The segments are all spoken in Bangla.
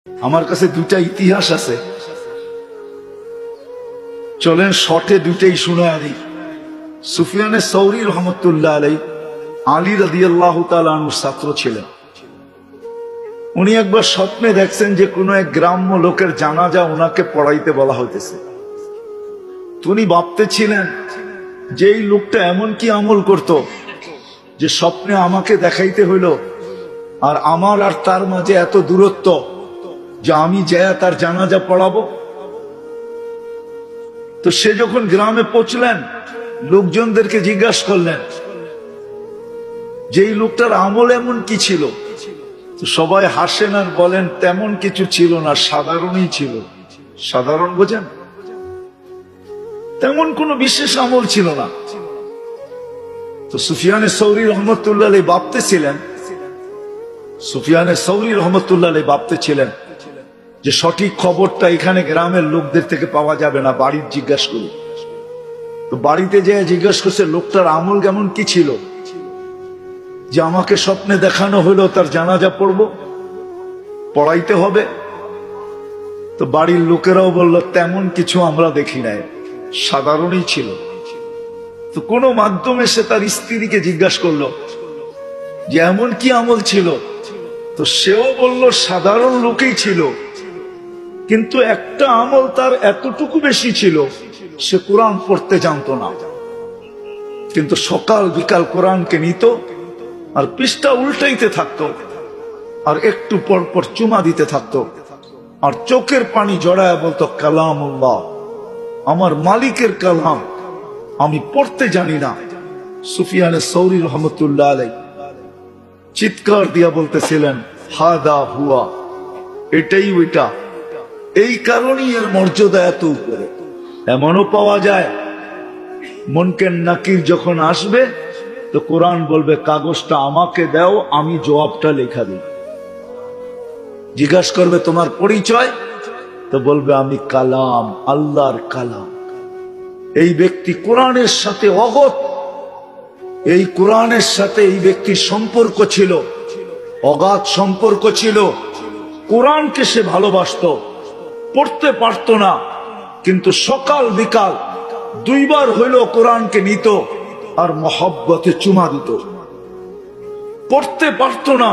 আমার কাছে দুটা ইতিহাস আছে, চলেন শর্টে দুটাই শুনে দিই। সুফিয়ানে সৌরি রহমতুল্লাহ আলাই আলী রাদিয়াল্লাহু তাআলা আনহুর ছাত্র ছিলেন। উনি একবার স্বপ্নে দেখছেন যে কোনো এক গ্রাম্য লোকের জানাজা ওনাকে পড়াইতে বলা হইতেছে। উনি ভাবতেছিলেন যে এই লোকটা এমন কি আমল করত যে স্বপ্নে আমাকে দেখাইতে হইল, আর আমার আর তার মাঝে এত দূরত্ব যে আমি যায়া তার জানাজা পড়াবো। তো সে যখন গ্রামে পৌঁছলেন, লোকজনদেরকে জিজ্ঞাসা করলেন যে এই লোকটার আমল এমন কি ছিল। তো সবাই হাসেন আর বলেন তেমন কিছু ছিল না, সাধারণই ছিল। সাধারণ বোঝেন, তেমন কোনো বিশেষ আমল ছিল না। তো সুফিয়ানে সৌরি রহমতুল্লাহ আলাইহি ভাবতেছিলেন, সুফিয়ানে সৌরি রহমতুল্লাহ আলাইহি ভাবতেছিলেন যে সঠিক খবরটা এখানে গ্রামের লোকদের থেকে পাওয়া যাবে না, বাড়ির জিজ্ঞাসা করি। তো বাড়িতে যেয়ে জিজ্ঞাসা করছে লোকটার আমল কেমন কি ছিল যে আমাকে স্বপ্নে দেখানো হলো তার জানাজা পড়বো, পড়াইতে হবে। তো বাড়ির লোকেরাও বলল তেমন কিছু আমরা দেখি নাই, সাধারণই ছিল। তো কোনো মাধ্যমে সে তার স্ত্রীকে জিজ্ঞাসা করলো যে এমন কি আমল ছিল। তো সেও বলল সাধারণ লোকেই ছিল, কিন্তু একটা আমল তার এতটুকু বেশি ছিল, সে কোরআন পড়তে জানতো না, কিন্তু সকাল বিকাল কোরআনকে নিত আর পৃষ্ঠা উল্টাইতে থাকতো, আর একটু পর পর চুমা দিতে থাকতো, আর চোখের পানি জড়ায় বলতো কালামুল্লাহ, আমার মালিকের কালাম, আমি পড়তে জানি না। সুফিয়ানে সৌরি রহমতুল্লাহ আলাইহি চিৎকার দিয়া বলতেছিলেন হাদা হুয়া, এটাই ওইটা। এই কারণেই এর মর্যাদা এত উপরে। এমনও পাওয়া যায় মুনকার নাকির যখন আসবে তো কোরআন বলবে কাগজটা আমাকে দাও, আমি জবাবটা লেখা দিই। জিজ্ঞাসা করবে তোমার পরিচয়, তো বলবে আমি কালাম, আল্লাহর কালাম। এই ব্যক্তি কোরআনের সাথে অগত, এই কোরআনের সাথে এই ব্যক্তির সম্পর্ক ছিল, অগাধ সম্পর্ক ছিল। কোরআনকে সে ভালোবাসতো, পড়তে পারত না, কিন্তু সকাল বিকাল দুইবার হইল কোরআনকে নিত আর মহব্বতে চুমা দিত। পড়তে পারত না,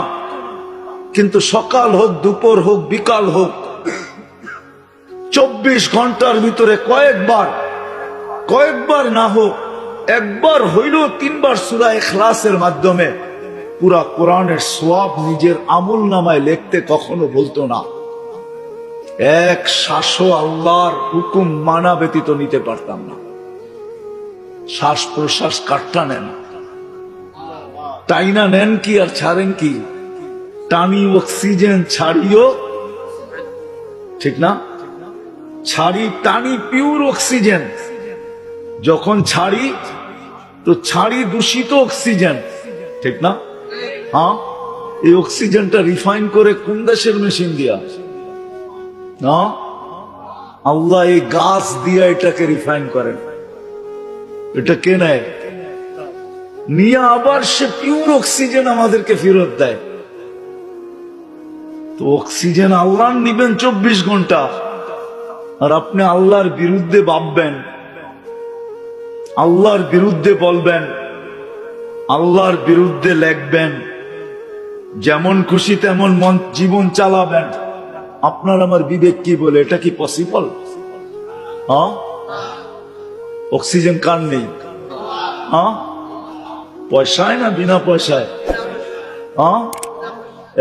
কিন্তু সকাল হোক, দুপুর হোক, বিকাল হোক, 24 ঘন্টার ভিতরে কয়েকবার না হোক একবার হইল 3 বার সূরা ইখলাসের মাধ্যমে পুরা কোরআনের সওয়াব নিজের আমল নামায় লিখতে কখনো বলতো না। এক শ্বাসও আল্লাহর হুকুম মানা ব্যতীত নিতে পারতাম না। শ্বাস প্রশ্বাস কাটটা নেন, টাইনা নেন কি আর ছাড়েন কি, টানি অক্সিজেন ছাড়িও, ঠিক না? ছাড়ি টানি পিওর অক্সিজেন, যখন ছাড়ি তো ছাড়ি দূষিত অক্সিজেন, ঠিক না? হ্যাঁ, এই অক্সিজেনটা রিফাইন করে কোন দেশের মেশিন দিয়া না, আল্লাহ এই গাছ দিয়া এটাকে রিফাইন করেন। এটা কে নেয়? নিয়ে আবার সে পিওর অক্সিজেন আমাদেরকে ফেরত দেয়। তো অক্সিজেন আল্লাহ নিবেন 24 ঘন্টা, আর আপনি আল্লাহর বিরুদ্ধে ভাববেন, আল্লাহর বিরুদ্ধে বলবেন, আল্লাহর বিরুদ্ধে লেখবেন, যেমন খুশি তেমন মন জীবন চালাবেন। আপনার আমার বিবেক কি বলে? এটা কি পসিবল? হ্যাঁ, অক্সিজেন কার নেই? হ্যাঁ, পয়সায় না বিনা পয়সায়? হ্যাঁ,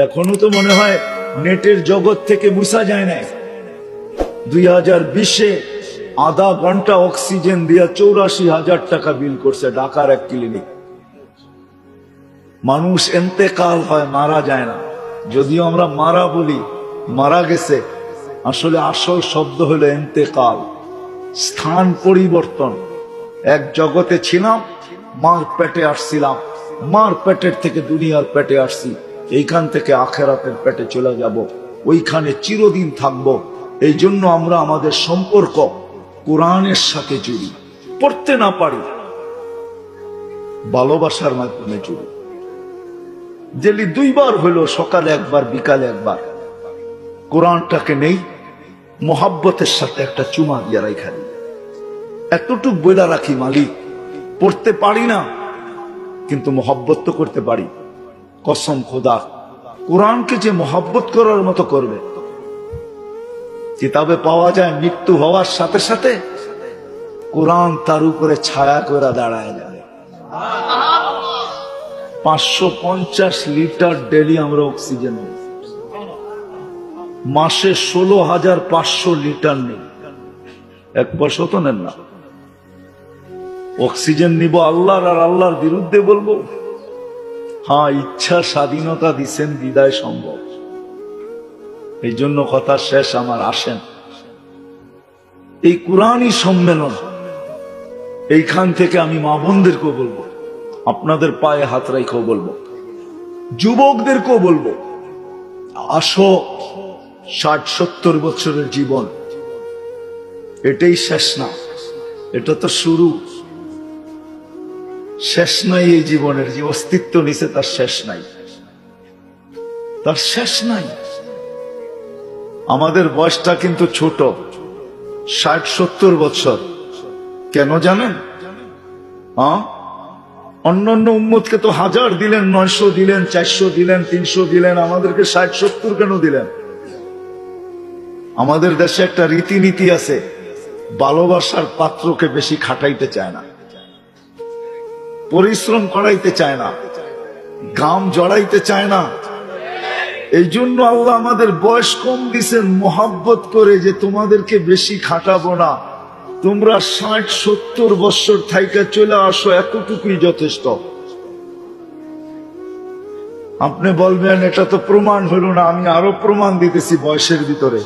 এখনো তো মনে হয় নেটের জগৎ থেকে মুছা যায় না। 2020-এ আধা ঘন্টা অক্সিজেন দিয়া 84,000 টাকা বিল করছে ঢাকার এক ক্লিনিক। মানুষ এন্তেকাল হয়, মারা যায় না। যদিও আমরা মারা বলি, মারা গেছে, আসলে আসল শব্দ হলো এন্তেকাল, স্থান পরিবর্তন। এক জগতে ছিলাম, মার পেটে আসছিলাম, মার পেটের থেকে দুনিয়ার পেটে আসছি, এইখান থেকে আখেরাতের পেটে চলে যাব, ওইখানে চিরদিন থাকবো। এই জন্য আমরা আমাদের সম্পর্ক কোরআনের সাথে জুড়ি। পড়তে না পারি, ভালোবাসার মাধ্যমে জুড়ি। ডেলি 2 বার হইল, সকালে একবার, বিকালে একবার। কোরআনটাকে নেই, মোহাব্বতের সাথে একটা চুমা দিয়ে রাখা দিই। এতটুক বইলা রাখি, মালিক পড়তে পারি না কিন্তু মোহাব্বত তো করতে পারি। কসম খোদা, কোরআনকে যে মোহাব্বত করার মতো করবে, কিতাবে পাওয়া যায় মৃত্যু হওয়ার সাথে সাথে কোরআন তার উপরে ছায়া করে দাঁড়ায় যাবে। 550 লিটার ডেলি আমরা অক্সিজেন নিই, মাসে 16,500 লিটার নেই। 1 বছর তো নেন না। অক্সিজেন নিব আল্লাহর, আর আল্লাহর বিরুদ্ধে বলবো? হ্যাঁ, ইচ্ছা স্বাধীনতা দিছেন বিদায় সম্ভব। এই জন্য কথা শেষ আমার, আসেন এই কোরআনই সম্মেলন, এইখান থেকে আমি মা বোনদেরকেও বলবো, আপনাদের পায়ে হাত রাইখেও বলবো, যুবকদেরকেও বলবো, আসো 60-70 বছরের জীবন, এটাই শেষ না, এটা তো শুরু। শেষ নাই এই জীবনের, যে অস্তিত্ব নিছে তার শেষ নাই, তার শেষ নাই। আমাদের বয়সটা কিন্তু ছোট, 60-70 বছর। কেন জানেন? অন্যান্য উম্মতকে তো 1000 দিলেন, 900 দিলেন, 400 দিলেন, 300 দিলেন, আমাদেরকে 60-70 কেন দিলেন? আমাদের দেশে একটা রীতিনীতি আছে, ভালোবাসার পাত্রকে বেশি খাটাইতে চায় না, পরিশ্রম করাইতে চায় না, ঘাম জড়াইতে চায় না। এই জন্য আল্লাহ আমাদের বয়স কম দিছেন মোহাব্বত করে, যে তোমাদেরকে বেশি খাটাবো না, তোমরা 60-70 বছর থাইকা চলে আসো, এতটুকুই যথেষ্ট। আপনি বলবেন এটা তো প্রমাণ হলো না, আমি আরো প্রমাণ দিতেছি বয়সের ভিতরে।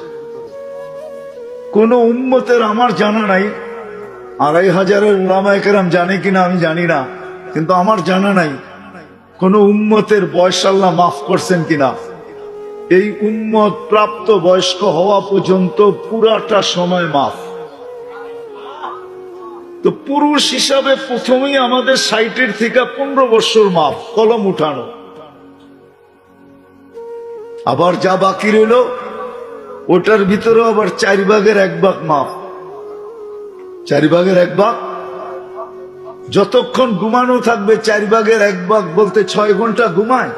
কোন উম্মতের আমার জানা নাই, 2500 উলামায়ে কেরাম জানে কিনা আমি জানি না, কিন্তু আমার জানা নাই কোন উম্মতের বয়স আল্লাহ মাফ করছেন কিনা। এই উম্মত প্রাপ্ত বয়স্ক হওয়া পর্যন্ত পুরাটা সময় মাফ। তো পুরুষ হিসাবে প্রথমেই আমাদের 60 থেকে 15 বছর মাফ, কলম উঠানো। আবার যা বাকি রইল ওটার ভিতরে আবার 4/1 মাফ। 4/1 যতক্ষণ ঘুমানো থাকবে 4/1 বলতে 6 ঘন্টা ঘুমায়,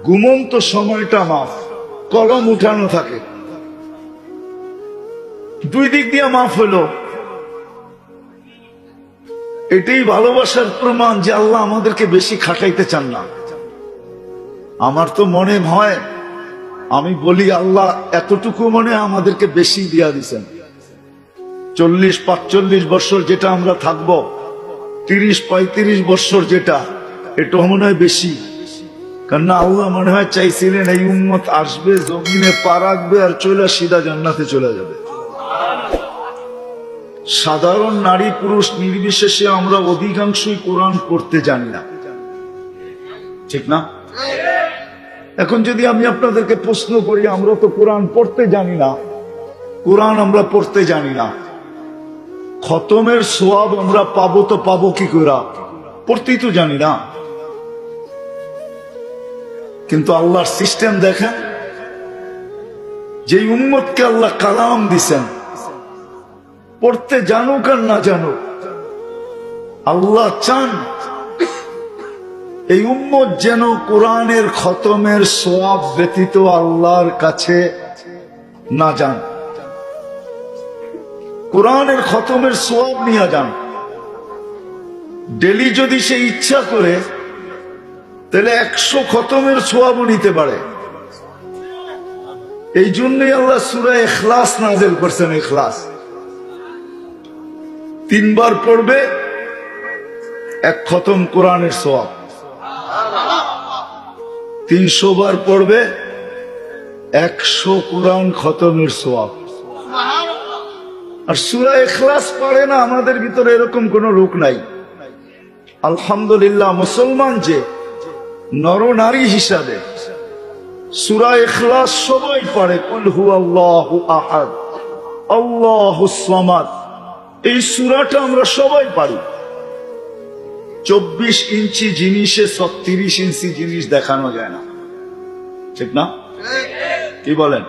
ঘুমন্ত সময়টা মাফ, কলম উঠানো থাকে। 2 দিক দিয়ে মাফ হলো। এটাই ভালোবাসার প্রমাণ যে আল্লাহ আমাদেরকে বেশি খাটাইতে চান না। আমার তো মনে হয়, আমি বলি আল্লাহ এতটুকু মনে আমাদেরকে বেশি দিয়া দিছেন। 40-45 বছর যেটা আমরা থাকবো, 30-35 বছর যেটা, এটা মনে হয় বেশি। কারণ আল্লাহ মনে হয় চাইছিলেন এই উম্মত আসবে, জমিনে পা রাখবে, আর চলে সিধা জান্নাতে চলে যাবে। সাধারণ নারী পুরুষ নির্বিশেষে আমরা অধিকাংশই কোরআন পড়তে জানি না, ঠিক না? এখন যদি আমি আপনাদেরকে প্রশ্ন করি, আমরা তো কোরআন পড়তে জানি না, কোরআন আমরা পড়তে জানি না, খতমের সওয়াব আমরা পাবো তো পাবো কি করে? পড়তেই তো জানি না। কিন্তু আল্লাহর সিস্টেম দেখেন, যে উম্মতকে আল্লাহ কালাম দিছেন, পড়তে জানুক আর না জানুক, আল্লাহ চান এই উম্মত যেন কোরআনের খতমের সওয়াব ব্যতীত আল্লাহর কাছে না যান, কোরআনের খতমের সওয়াব নিয়ে যান। ডেলি যদি সে ইচ্ছা করে তাহলে 100 খতমের সওয়াবও নিতে পারে। এই জন্যই আল্লাহ সূরা ইখলাস নাযিল করছেন। ইখলাস 3 বার পড়বে, 1 খতম কোরআনের সওয়াব। 300 বার পড়বে, 100 কোরআন খতমের সওয়াব। আর সূরা ইখলাস পড়ে না আমাদের ভিতরে এরকম কোন লোক নাই। আলহামদুলিল্লাহ, মুসলমান যে নর নারী হিসাবে সূরা ইখলাস সবাই পড়ে। কুল হুয়াল্লাহু আহাদ, আল্লাহুস সামাদ, এই সূরাটা আমরা সবাই পারি। 24 ইঞ্চি জিনিসে 36 ইঞ্চি জিনিস দেখানো যায় না, ঠিক না? কি বলেন?